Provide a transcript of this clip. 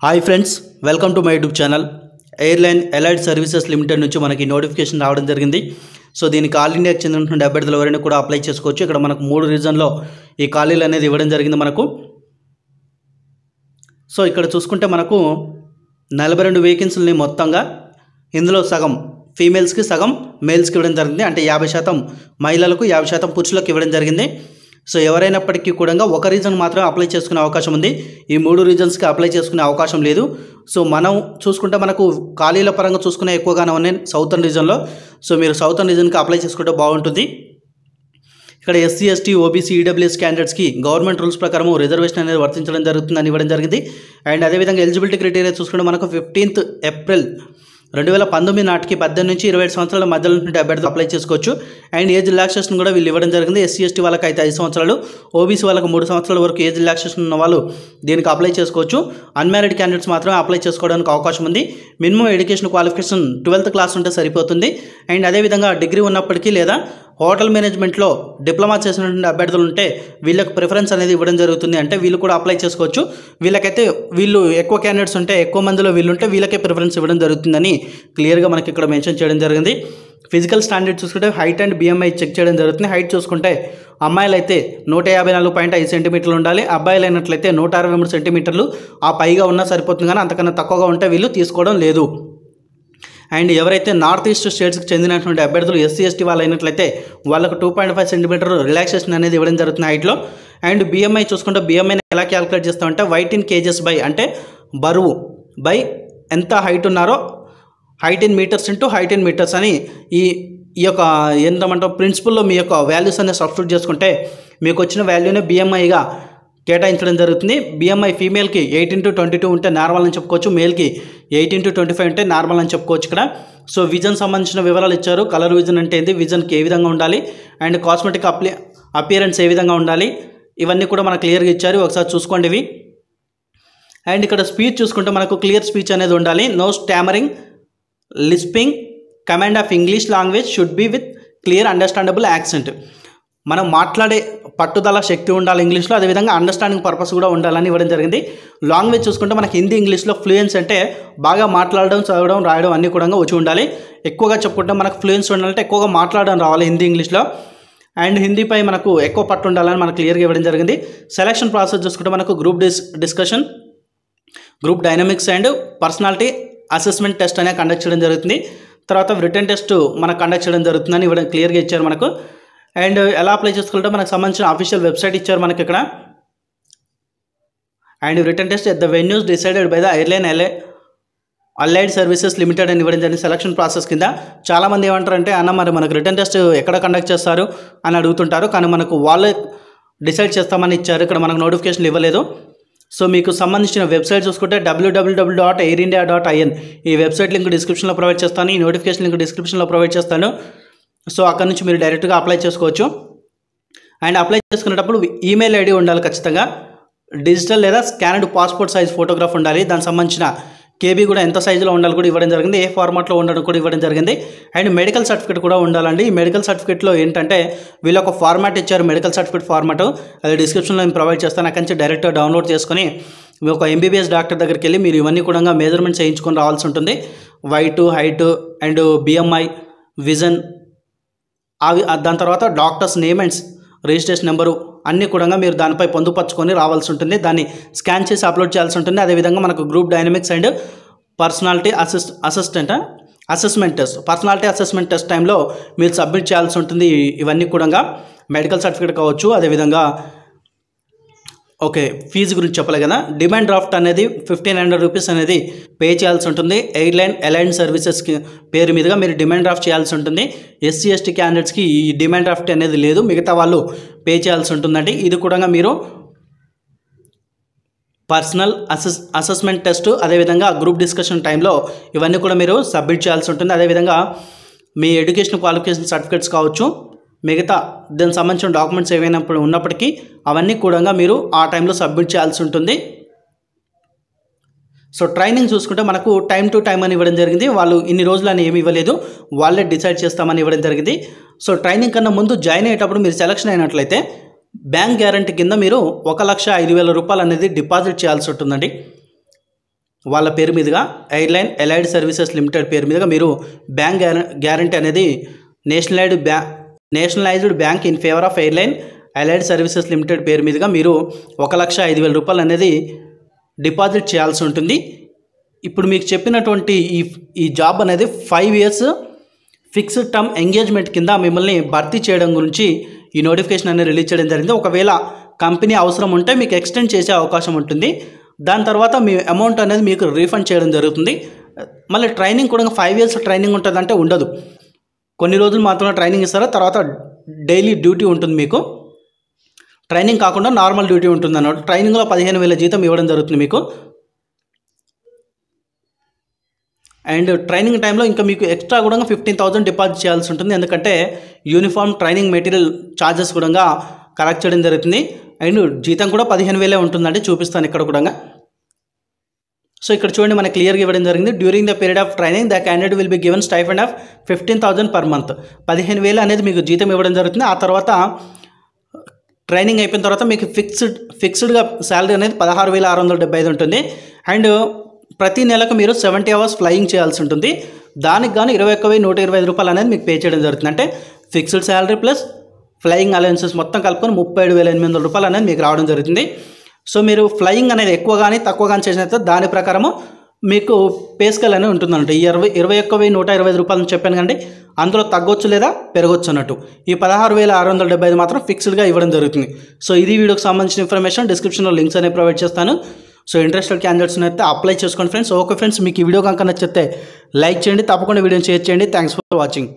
Hi friends, welcome to my YouTube channel. Airline allied services limited నుంచి మనకి notification రావడం జరిగింది. సో దీనికి ఆల్ ఇండియాకి చెందినటువంటి అభ్యర్థులు ఎవరైనా కూడా అప్లై చేసుకోవచ్చు. ఇక్కడ మనకు 3 రీజన్లో ఈ ఖాళీలు అనేది ఇవ్వడం జరిగింది మనకు. సో ఇక్కడ చూసుకుంటే మనకు 42 వేకెన్సీలని మొత్తంగా ఇందులో సగం ఫీమేల్స్కి సగం మేల్స్కి ఇవ్వడం జరిగింది. అంటే 50% మహిళలకు 50% పురుషులకు ఇవ్వడం జరిగింది. సో ఎవరైనప్పటికీ కూడా ఒక రీజన్ మాత్రమే అప్లై చేసుకునే అవకాశం ఉంది. ఈ 3 రీజన్స్కి అప్లై చేసుకునే అవకాశం లేదు. సో మనం చూసుకుంటే మనకు ఖాళీల పరంగా చూసుకునే ఎక్కువగానే ఉన్నాయి సౌతర్న్ రీజన్లో. సో మీరు సౌతర్న్ రీజన్కి అప్లై చేసుకుంటే బాగుంటుంది. ఇక్కడ ఎస్సీ, ఎస్టీ, ఓబీసీ, ఈడబ్ల్యూఎస్ క్యాండిడేట్స్కి గవర్నమెంట్ రూల్స్ ప్రకారం రిజర్వేషన్ అనేది వర్తించడం జరుగుతుందని ఇవ్వడం జరిగింది. అండ్ అదేవిధంగా ఎలిజిబిలిటీ క్రైటీరియా చూసుకుంటే మనకు 15 ఏప్రిల్ 2019 నాటికి 18 నుంచి 27 సంవత్సరాల మధ్యలో నుండి అభ్యర్థులు అప్లై చేసుకోవచ్చు. అండ్ ఏజ్ రిలాక్సేషన్ కూడా వీళ్ళు ఇవ్వడం జరిగింది. ఎస్సీ, ఎస్టీ వాళ్ళకి అయితే 5 సంవత్సరాలు, ఓబీసీ వాళ్ళకు 3 సంవత్సరాల వరకు ఏజ్ రిలాక్సేషన్ ఉన్న వాళ్ళు దీనికి అప్లై చేసుకోవచ్చు. అన్మ్యారీడ్ క్యాండిడేట్స్ మాత్రమే అప్లై చేసుకోవడానికి అవకాశం ఉంది. Minimum education qualification 12th class ఉంటే సరిపోతుంది. అండ్ అదేవిధంగా డిగ్రీ ఉన్నప్పటికీ లేదా హోటల్ మేనేజ్మెంట్లో డిప్లొమా చేసినటువంటి అభ్యర్థులు ఉంటే వీళ్ళకి ప్రిఫరెన్స్ అనేది ఇవ్వడం జరుగుతుంది. అంటే వీళ్ళు కూడా అప్లై చేసుకోవచ్చు. వీళ్ళకైతే వీళ్ళు ఎక్కువ క్యాండిడేట్స్ ఉంటే ఎక్కువ మందిలో వీళ్ళు ఉంటే వీళ్ళకే ప్రిఫరెన్స్ ఇవ్వడం జరుగుతుందని క్లియర్గా మనకి ఇక్కడ మెన్షన్ చేయడం జరిగింది. ఫిజికల్ స్టాండర్డ్ చూసుకుంటే హైట్ అండ్ బిఎంఐ చెక్ చేయడం జరుగుతుంది. హైట్ చూసుకుంటే అమ్మాయిలు అయితే 154.5 సెంటీమీటర్లు ఉండాలి. అబ్బాయిలు అయినట్లయితే 163 సెంటీమీటర్లు ఆ పైగా ఉన్నా సరిపోతుంది, కానీ అంతకన్నా తక్కువగా ఉంటే వీళ్ళు తీసుకోవడం లేదు. అండ్ ఎవరైతే నార్త్ ఈస్ట్ స్టేట్స్కి చెందినటువంటి అభ్యర్థులు ఎస్సీ, ఎస్టీ వాళ్ళు అయినట్లయితే వాళ్ళకు 2.5 సెంటీమీటర్ రిలాక్సేషన్ అనేది ఇవ్వడం జరుగుతుంది హైట్లో. అండ్ బిఎంఐ చూసుకుంటే బిఎంఐని ఎలా క్యాలిక్యులేట్ చేస్తామంటే weight in kgs బై, అంటే బరువు బై ఎంత హైట్ ఉన్నారో height in meters into height in meters అని ఈ యొక్క ఏంటంటాం ప్రిన్సిపల్లో మీ యొక్క వాల్యూస్ అనేది సబ్స్టిట్యూట్ చేసుకుంటే మీకు వచ్చిన వాల్యూనే బిఎంఐగా కేటాయించడం జరుగుతుంది. బిఎంఐ ఫీమేల్కి 8/22 ఉంటే నార్మల్ అని చెప్పుకోవచ్చు, మేల్కి 8/25 ఉంటే నార్మల్ అని చెప్పుకోవచ్చు. ఇక్కడ సో విజన్ సంబంధించిన వివరాలు ఇచ్చారు. కలర్ విజన్ అంటే ఏంటి, విజన్కి ఏ విధంగా ఉండాలి, అండ్ కాస్మెటిక్ అపియరెన్స్ ఏ విధంగా ఉండాలి, ఇవన్నీ కూడా మనకు క్లియర్గా ఇచ్చారు. ఒకసారి చూసుకోండి ఇవి. అండ్ ఇక్కడ స్పీచ్ చూసుకుంటే మనకు క్లియర్ స్పీచ్ అనేది ఉండాలి. No stammering, lisping, command of English language should be with clear understandable accent. మనం మాట్లాడే పట్టుదల శక్తి ఉండాలి ఇంగ్లీష్లో, అదేవిధంగా అండర్స్టాండింగ్ పర్పస్ కూడా ఉండాలని ఇవ్వడం జరిగింది. లాంగ్వేజ్ చూసుకుంటే మనకి హిందీ, ఇంగ్లీష్లో ఫ్లూయెన్స్ అంటే బాగా మాట్లాడడం, చదవడం, రాయడం అన్నీ కూడా వచ్చి ఉండాలి. ఎక్కువగా చెప్పుకుంటే మనకు ఫ్లూయెన్స్ ఉండాలంటే ఎక్కువగా మాట్లాడడం రావాలి హిందీ, ఇంగ్లీష్లో. అండ్ హిందీపై మనకు ఎక్కువ పట్టు ఉండాలని మనకు క్లియర్గా ఇవ్వడం జరిగింది. సెలక్షన్ ప్రాసెస్ చూసుకుంటే మనకు group discussion, group dynamics and personality assessment test అనేది కండక్ట్ చేయడం జరుగుతుంది. తర్వాత రిటర్న్ టెస్ట్ మనకు కండక్ట్ చేయడం జరుగుతుందని ఇవ్వడం క్లియర్గా ఇచ్చారు మనకు. అండ్ ఎలా అప్లై చేసుకోవాలంటే మనకు సంబంధించిన అఫీషియల్ వెబ్సైట్ ఇచ్చారు మనకి ఇక్కడ. And return test at the venues decided by the airline allied services limited అని ఇవ్వడం జరిగింది సెలక్షన్ ప్రాసెస్ కింద. చాలామంది ఏమంటారంటే అన్న మరి మనకు రిటర్న్ టెస్ట్ ఎక్కడ కండక్ట్ చేస్తారు అని అడుగుతుంటారు, కానీ మనకు వాళ్ళే డిసైడ్ చేస్తామని ఇచ్చారు. ఇక్కడ మనకు నోటిఫికేషన్ ఇవ్వలేదు. సో మీకు సంబంధించిన వెబ్సైట్ చూసుకుంటే www.airindia.in ఈ వెబ్సైట్ లింక్ డిస్క్రిప్షన్లో ప్రొవైడ్ చేస్తాను, ఈ నోటిఫికేషన్ లింక్ డిస్క్రిప్షన్లో ప్రొవైడ్ చేస్తాను. సో అక్కడ నుంచి మీరు డైరెక్ట్గా అప్లై చేసుకోవచ్చు. అండ్ అప్లై చేసుకునేటప్పుడు ఈమెయిల్ ఐడి ఉండాలి ఖచ్చితంగా. డిజిటల్ లేదా స్కానర్డ్ పాస్పోర్ట్ సైజ్ ఫోటోగ్రాఫ్ ఉండాలి. దానికి సంబంధించిన కేబీ కూడా ఎంత సైజులో ఉండాలి కూడా ఇవ్వడం జరిగింది, ఏ ఫార్మాట్లో ఉండడం కూడా ఇవ్వడం జరిగింది. అండ్ మెడికల్ సర్టిఫికేట్ కూడా ఉండాలండి. ఈ మెడికల్ సర్టిఫికేట్లో ఏంటంటే వీళ్ళు ఒక ఫార్మాట్ ఇచ్చారు, మెడికల్ సర్టిఫికేట్ ఫార్మాట్, అది డిస్క్రిప్షన్లో నేను ప్రొవైడ్ చేస్తాను. అక్కడి నుంచి డైరెక్ట్గా డౌన్లోడ్ చేసుకొని మీ ఒక ఎంబీబీఎస్ డాక్టర్ దగ్గరికి వెళ్ళి మీరు ఇవన్నీ కూడా మెజర్మెంట్స్ చేయించుకొని రావాల్సి ఉంటుంది. weight, height and BMI, vision, అవి దాని తర్వాత doctors name and registration number అన్నీ కూడా మీరు దానిపై పొందుపరుచుకొని రావాల్సి ఉంటుంది. దాన్ని స్కాన్ చేసి అప్లోడ్ చేయాల్సి ఉంటుంది. అదేవిధంగా మనకు group dynamics and personality assessment test, personality assessment test టైంలో మీరు సబ్మిట్ చేయాల్సి ఉంటుంది. ఇవన్నీ కూడా మెడికల్ సర్టిఫికేట్ కావచ్చు. అదేవిధంగా ఓకే, ఫీజు గురించి చెప్పలే కదా. డిమాండ్ డ్రాఫ్ట్ అనేది 1500 రూపీస్ అనేది పే చేయాల్సి ఉంటుంది. ఎయిర్లైన్ అలైన్ సర్వీసెస్కి పేరు మీదుగా మీరు డిమాండ్ డ్రాఫ్ట్ చేయాల్సి ఉంటుంది. ఎస్సీ, ఎస్టీ క్యాండిడేట్స్కి ఈ డిమాండ్ డ్రాఫ్ట్ అనేది లేదు, మిగతా వాళ్ళు పే చేయాల్సి ఉంటుందండి. ఇది కూడా మీరు పర్సనల్ అసెస్మెంట్ టెస్ట్, అదేవిధంగా గ్రూప్ డిస్కషన్ టైంలో ఇవన్నీ కూడా మీరు సబ్మిట్ చేయాల్సి ఉంటుంది. అదేవిధంగా మీ ఎడ్యుకేషన్ క్వాలిఫికేషన్ సర్టిఫికేట్స్ కావచ్చు, మిగతా దానికి సంబంధించిన డాక్యుమెంట్స్ ఏవైనా ఉన్నప్పటికీ అవన్నీ కూడా మీరు ఆ టైంలో సబ్మిట్ చేయాల్సి ఉంటుంది. సో ట్రైనింగ్ చూసుకుంటే మనకు టైం టు టైం అని ఇవ్వడం జరిగింది. వాళ్ళు ఇన్ని రోజులు అని ఏమి ఇవ్వలేదు, వాళ్ళే డిసైడ్ చేస్తామని ఇవ్వడం జరిగింది. సో ట్రైనింగ్ కన్నా ముందు జాయిన్ అయ్యేటప్పుడు మీరు సెలక్షన్ అయినట్లయితే బ్యాంక్ గ్యారంటీ కింద మీరు 1,05,000 రూపాయలు అనేది డిపాజిట్ చేయాల్సి ఉంటుందండి. వాళ్ళ పేరు మీదుగా ఎయిర్లైన్ ఎలైడ్ సర్వీసెస్ లిమిటెడ్ పేరు మీదుగా మీరు బ్యాంక్ గ్యారంటీ అనేది nationalised bank in favour of airline allied services limited పేరు మీదుగా మీరు 1,05,000 రూపాయలు అనేది డిపాజిట్ చేయాల్సి ఉంటుంది. ఇప్పుడు మీకు చెప్పినటువంటి ఈ జాబ్ అనేది 5 years ఫిక్స్డ్ టర్మ్ ఎంగేజ్మెంట్ కింద మిమ్మల్ని భర్తీ చేయడం గురించి ఈ నోటిఫికేషన్ అనేది రిలీజ్ చేయడం జరిగింది. ఒకవేళ కంపెనీ అవసరం ఉంటే మీకు ఎక్స్టెండ్ చేసే అవకాశం ఉంటుంది. దాని తర్వాత మీ అమౌంట్ అనేది మీకు రీఫండ్ చేయడం జరుగుతుంది. మళ్ళీ ట్రైనింగ్ కూడా 5 years ట్రైనింగ్ ఉంటుందంటే ఉండదు, కొన్ని రోజులు మాత్రమే ట్రైనింగ్ ఇస్తారు. తర్వాత డైలీ డ్యూటీ ఉంటుంది. మీకు ట్రైనింగ్ కాకుండా నార్మల్ డ్యూటీ ఉంటుంది అన్నమాట. ట్రైనింగ్లో 15,000 జీతం ఇవ్వడం జరుగుతుంది మీకు. అండ్ ట్రైనింగ్ టైంలో ఇంకా మీకు ఎక్స్ట్రా కూడా 15,000 డిపాజిట్ చేయాల్సి ఉంటుంది. ఎందుకంటే యూనిఫామ్ ట్రైనింగ్ మెటీరియల్ ఛార్జెస్ కూడా కలెక్ట్ చేయడం జరుగుతుంది. అండ్ జీతం కూడా 15,000 ఉంటుందండి, చూపిస్తాను ఇక్కడ కూడా. సో ఇక్కడ చూడండి, మనకి క్లియర్గా ఇవ్వడం జరిగింది. During the period of training the candidate will be given stipend of 15,000 per month. 15,000 అనేది మీకు జీతం ఇవ్వడం జరుగుతుంది. ఆ తర్వాత ట్రైనింగ్ అయిపోయిన తర్వాత మీకు ఫిక్స్డ్గా శాలరీ అనేది 16,675 ఉంటుంది. అండ్ ప్రతి నెలకు మీరు 70 hours ఫ్లయింగ్ చేయాల్సి ఉంటుంది. దానికి గాను 21,125 రూపాయలు అనేది మీకు పే చేయడం జరుగుతుంది. అంటే fixed salary plus flying allowances మొత్తం కలుపుకొని 37,800 రూపాయలు అనేది మీకు రావడం జరుగుతుంది. సో మీరు ఫ్లయింగ్ అనేది ఎక్కువ కానీ తక్కువ కానీ చేసినట్టు దాని ప్రకారము మీకు పే స్కేల్ అనేది ఉంటుందంట. ఈ 21,125 రూపాయలు చెప్పాను కండి, అందులో తగ్గొచ్చు లేదా పెరగొచ్చు అన్నట్టు. ఈ 16,675 మాత్రం ఫిక్స్డ్గా ఇవ్వడం జరుగుతుంది. సో ఇది వీడియోకి సంబంధించిన ఇన్ఫర్మేషన్. డిస్క్రిప్షన్లో లింక్స్ అనేవి ప్రొవైడ్ చేస్తాను. సో ఇంట్రెస్టెడ్ క్యాండిడేట్స్ అయితే అప్లై చేసుకోండి ఫ్రెండ్స్. ఓకే ఫ్రెండ్స్, మీకు ఈ వీడియో కనుక నచ్చితే లైక్ చేయండి, తప్పకుండా వీడియోని షేర్ చేయండి. Thanks for watching.